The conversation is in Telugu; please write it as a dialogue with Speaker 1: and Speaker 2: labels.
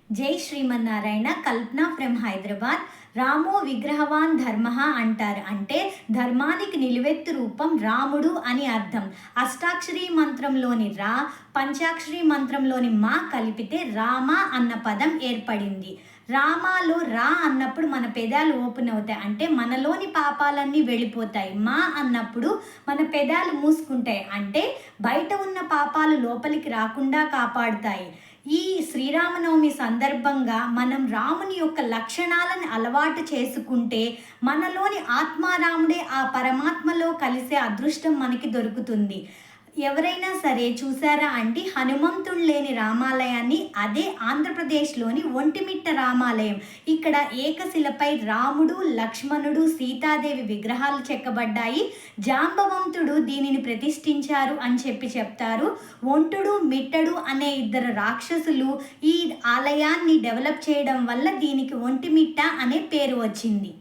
Speaker 1: జై శ్రీమన్నారాయణ. కల్పన ఫ్రమ్ హైదరాబాద్. రామో విగ్రహవాన్ ధర్మ అంటారు. అంటే ధర్మానికి నిలువెత్తు రూపం రాముడు అని అర్థం. అష్టాక్షరి మంత్రంలోని రా, పంచాక్షరి మంత్రంలోని మా కలిపితే రామ అన్న పదం ఏర్పడింది. రామాలో రా అన్నప్పుడు మన పెదాలు ఓపెన్ అవుతాయి, అంటే మనలోని పాపాలన్నీ వెళ్ళిపోతాయి. మా అన్నప్పుడు మన పెదాలు మూసుకుంటాయి, అంటే బయట ఉన్న పాపాలు లోపలికి రాకుండా కాపాడుతాయి. ఈ శ్రీరామనవమి సందర్భంగా మనం రాముని యొక్క లక్షణాలను అలవాటు చేసుకుంటే మనలోని ఆత్మారాముడే ఆ పరమాత్మలో కలిసే అదృష్టం మనకి దొరుకుతుంది. ఎవరైనా సరే చూసారా అండి, హనుమంతుడు లేని రామాలయాన్ని? అదే ఆంధ్రప్రదేశ్లోని ఒంటిమిట్ట రామాలయం. ఇక్కడ ఏకశిలపై రాముడు, లక్ష్మణుడు, సీతాదేవి విగ్రహాలు చెక్కబడ్డాయి. జాంబవంతుడు దీనిని ప్రతిష్ఠించారు అని చెప్తారు. ఒంటుడు, మిట్టడు అనే ఇద్దరు రాక్షసులు ఈ ఆలయాన్ని డెవలప్ చేయడం వల్ల దీనికి ఒంటిమిట్ట అనే పేరు వచ్చింది.